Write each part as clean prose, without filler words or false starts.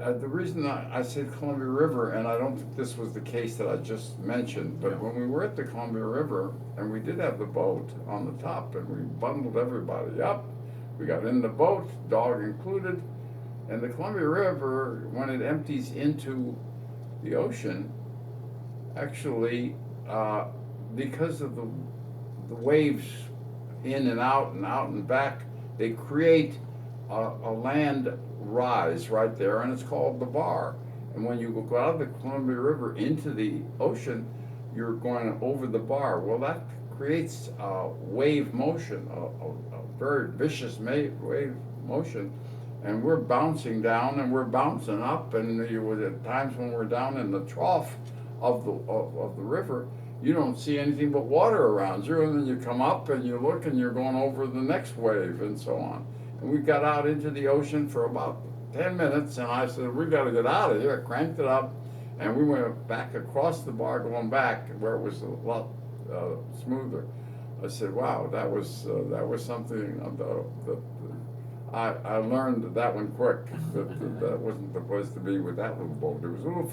The reason I said Columbia River, and I don't think this was the case that I just mentioned, but Yeah. when we were at the Columbia River, and we did have the boat on the top, and we bundled everybody up, we got in the boat, dog included, and the Columbia River, when it empties into the ocean, actually, uh, because of the waves in and out and back, they create a land rise right there, and it's called the bar. And when you go out of the Columbia River into the ocean, you're going over the bar. Well, that creates wave motion, a very vicious wave motion, and we're bouncing down and we're bouncing up. And you was at times when we're down in the trough of the river, you don't see anything but water around you, and then you come up and you look and you're going over the next wave and so on. And we got out into the ocean for about 10 minutes, and I said, we got to get out of here. I cranked it up, and we went back across the bar, going back where it was a lot smoother. I said, wow, that was something. I learned that one quick. That wasn't the place to be with that little boat. It was a little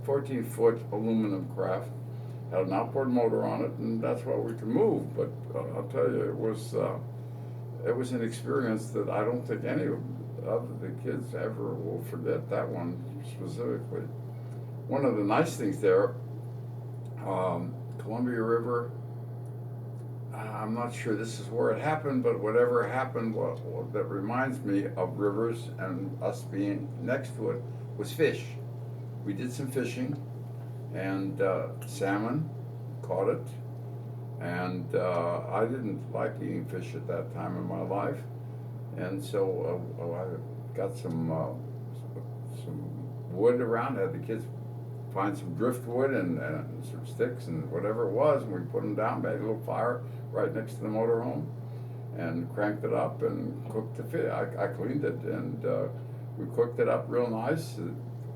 14-foot aluminum craft, had an outboard motor on it, and that's why we could move. But I'll tell you, it was an experience that I don't think any of the kids ever will forget. That one specifically. One of the nice things there, Columbia River. I'm not sure this is where it happened, but whatever happened, that reminds me of rivers and us being next to it was fish. We did some fishing, and salmon, caught it, and I didn't like eating fish at that time in my life, and so I got some wood around. Had the kids find some driftwood and some sticks and whatever it was, and we put them down, made a little fire right next to the motorhome, and cranked it up and cooked the fish. I cleaned it, and we cooked it up real nice. The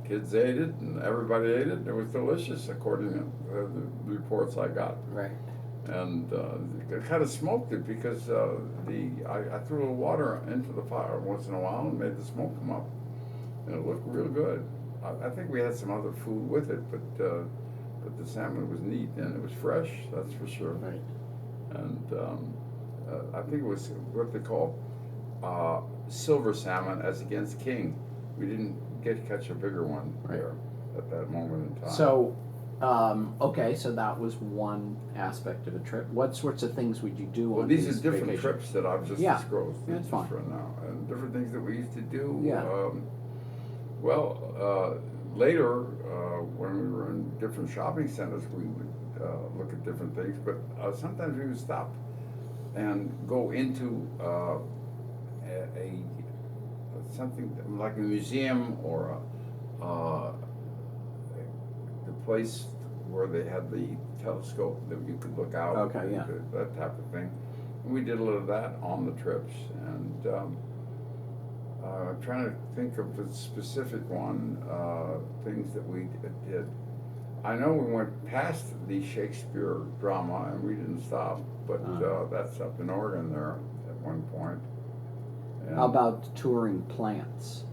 kids ate it, and everybody ate it. It was delicious, according to the reports I got. Right. And I kind of smoked it because I threw a little water into the fire once in a while and made the smoke come up, and it looked real good. I think we had some other food with it, but the salmon was neat and it was fresh. That's for sure. Right. And I think it was what they call silver salmon as against king. We didn't catch a bigger one there at that moment in time. So, okay, so that was one aspect of a trip. What sorts of things would you do Well, on these these are different vacations? trips that I've just Yeah, disclosed that's fine. for now, and different things that we used to do. Yeah. Later, when we were in different shopping centers, we would look at different things, but sometimes we would stop and go into a something like a museum or the place where they had the telescope that you could look out. Okay, yeah. That type of thing. And we did a little of that on the trips, and I'm trying to think of a specific one, things that we did. I know we went past the Shakespeare drama and we didn't stop, but that's up in Oregon there at one point. And How about touring plants,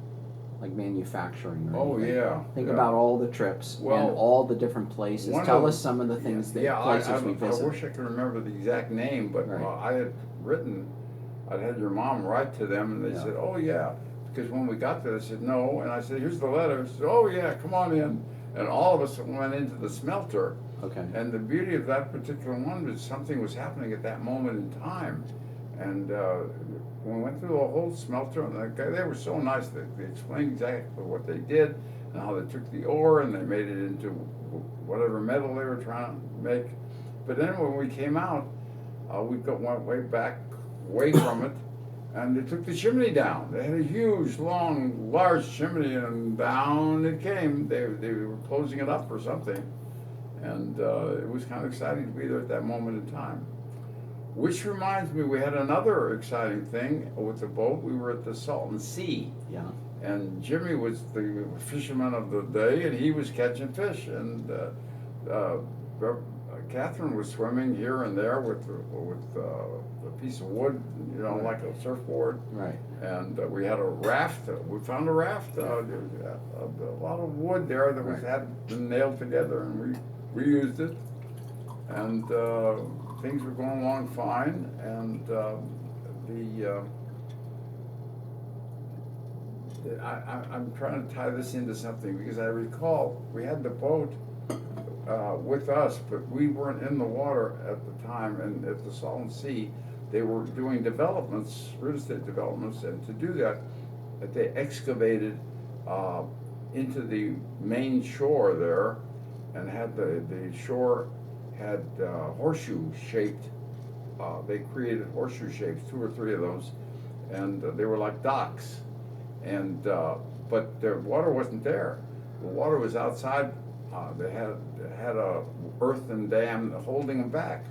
like manufacturing? Or anything? yeah. Think yeah. about all the trips Well, and all the different places. one Tell of- us some of the things that Yeah, places we I visit. wish I could remember the exact name, but Right. I'd had your mom write to them, and they Yeah. said, oh yeah, because when we got there, they said no, and I said, here's the letter. She said, oh yeah, come on in, and all of us went into the smelter. Okay. And the beauty of that particular one was something was happening at that moment in time, and when we went through the whole smelter, and they were so nice. They explained exactly what they did and how they took the ore and they made it into whatever metal they were trying to make. But then when we came out, went way back, away from it, and they took the chimney down. They had a huge, long, large chimney, and down it came. They were closing it up or something, and it was kind of exciting to be there at that moment in time. Which reminds me, we had another exciting thing with the boat. We were at the Salton Sea. Yeah. And Jimmy was the fisherman of the day, and he was catching fish. And Catherine was swimming here and there with the piece of wood, you know, like a surfboard. Right. And we had a raft. We found a raft. A lot of wood there that was had been nailed together, and we used it. And things were going along fine. And I'm trying to tie this into something because I recall we had the boat with us, but we weren't in the water at the time. And at the Salton Sea, they were doing developments, real estate developments, and to do that, they excavated into the main shore there, and had the shore had horseshoe shaped. They created horseshoe shapes, 2 or 3 of those, and they were like docks. And but the water wasn't there. The water was outside. They had a earthen dam holding them back.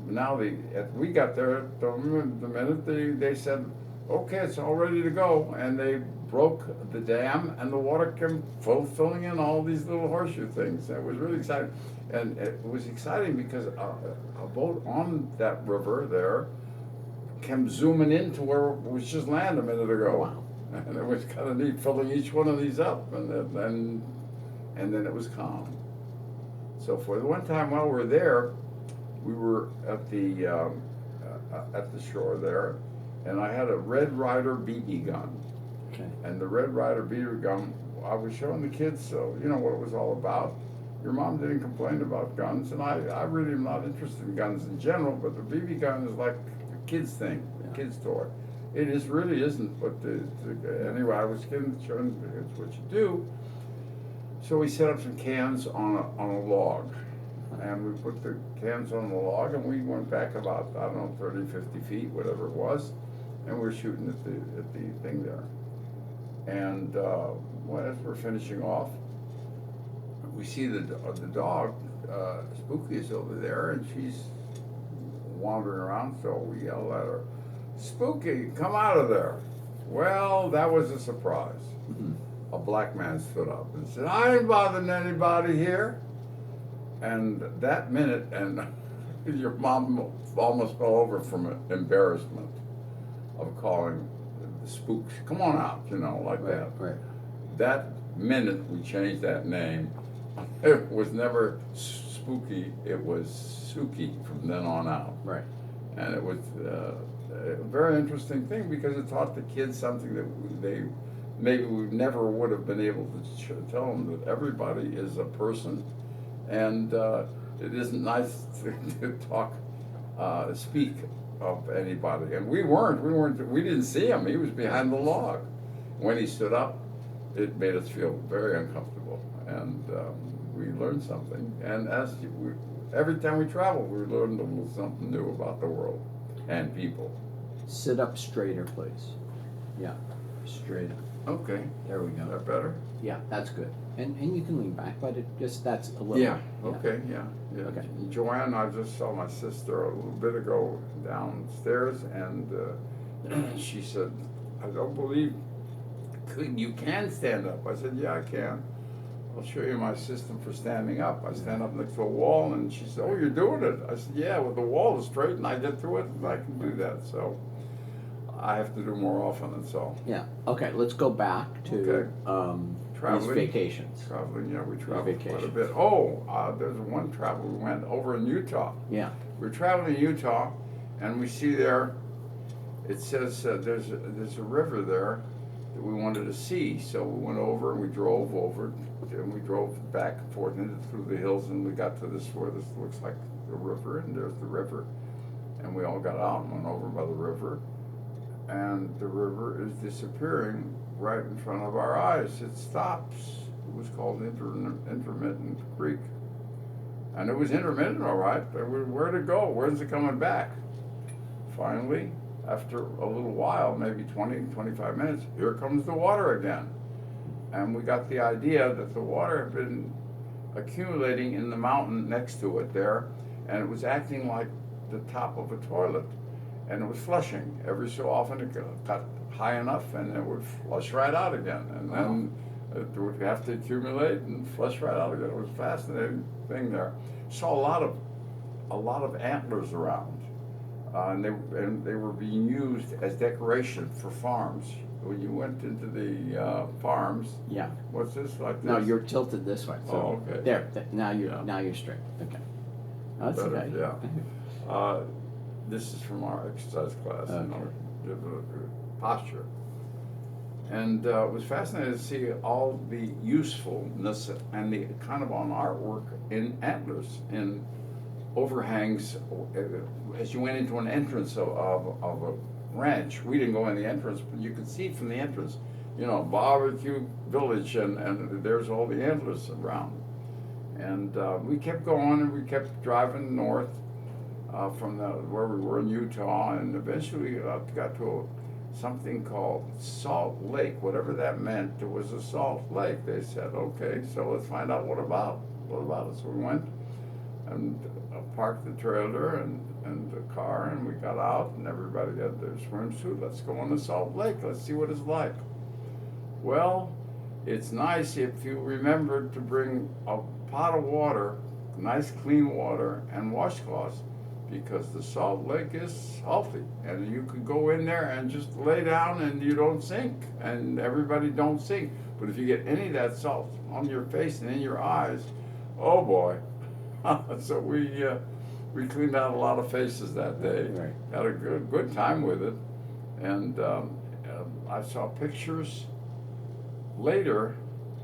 Now we got there the minute they said, okay, it's all ready to go, and they broke the dam, and the water came filling in all these little horseshoe things. It was really exciting, and it was exciting because a boat on that river there came zooming into where it was just land a minute ago. Wow. And it was kind of neat filling each one of these up, and then it was calm. So for the one time while we were there, we were at the shore there, and I had a Red Ryder BB gun. Okay. And the Red Ryder BB gun, I was showing the kids, so you know what it was all about. Your mom didn't complain about guns, and I really am not interested in guns in general, but the BB gun is like a kid's thing, a kid's toy. It really isn't, but anyway, I was showing it's what you do. So we set up some cans on a log, and we put the cans on the log, and we went back about, I don't know, 30, 50 feet, whatever it was, and we're shooting at the thing there. And as we're finishing off, we see the dog, Spooky, is over there, and she's wandering around, so we yell at her, "Spooky, come out of there." Well, that was a surprise. Mm-hmm. A black man stood up and said, "I ain't bothering anybody here." And that minute, and your mom almost fell over from embarrassment of calling the spooks, "Come on out," you know, like that. Right. That minute we changed that name. It was never Spooky, it was Suki from then on out. Right. And it was a very interesting thing because it taught the kids something that they maybe we never would have been able to tell them, that everybody is a person, and it isn't nice to speak of anybody. And we didn't see him. He was behind the log. When he stood up, it made us feel very uncomfortable, and we learned something. And every time we traveled, we learned a little something new about the world and people. Sit up straighter, please. Yeah, straight up. Okay. There we Is go. that better? Yeah, that's good. And you can lean back, but that's a little. Yeah. Okay. Yeah. Okay. Joanne, I just saw my sister a little bit ago downstairs, and she said, "I don't believe you can stand up." I said, "Yeah, I can. I'll show you my system for standing up." I stand up next to a wall, and she said, "Oh, you're doing it." I said, "Yeah, well, the wall is straight, and I get through it, and I can do that." So I have to do more often, and so. Yeah. Okay. Let's go back to these Traveling. vacations. Traveling, yeah, we traveled quite a Vacations. bit. Oh, there's one travel we went over in Utah. Yeah. We're traveling in Utah, and we see there, it says there's a river there that we wanted to see. So we went over and we drove over, and we drove back and forth through the hills, and we got to this where this looks like the river, and there's the river. And we all got out and went over by the river, and the river is disappearing right in front of our eyes. It stops. It was called Intermittent Creek. And it was intermittent, all right, but where'd it go? Where's it coming back? Finally, after a little while, maybe 20, 25 minutes, here comes the water again. And we got the idea that the water had been accumulating in the mountain next to it there, and it was acting like the top of a toilet. And it was flushing. Every so often it got high enough and it would flush right out again. And then it would have to accumulate and flush right out again. It was a fascinating thing there. Saw a lot of antlers around. and they were being used as decoration for farms. When you went into the farms, Yeah. what's this like? No, this? you're tilted this way. So Oh, okay. There. Now Yeah. you're straight. Okay. Oh, that's Better, okay. yeah. This is from our exercise class, give a posture. And it was fascinating to see all the usefulness and the kind of on artwork in antlers, in overhangs, as you went into an entrance of a ranch. We didn't go in the entrance, but you could see from the entrance, barbecue village, and there's all the antlers around. And we kept going, and we kept driving north from where we were in Utah, and eventually got to something called Salt Lake, whatever that meant. It was a salt lake. They said, okay, so let's find out what about it. So we went and parked the trailer and the car, and we got out, and everybody had their swimsuit. Let's go on the Salt Lake. Let's see what it's like. Well, it's nice if you remember to bring a pot of water, nice clean water, and washcloths, because the Salt Lake is salty, and you could go in there and just lay down and you don't sink, and everybody don't sink. But if you get any of that salt on your face and in your eyes, oh boy. So we cleaned out a lot of faces that day. Right. Had a good time with it, and I saw pictures later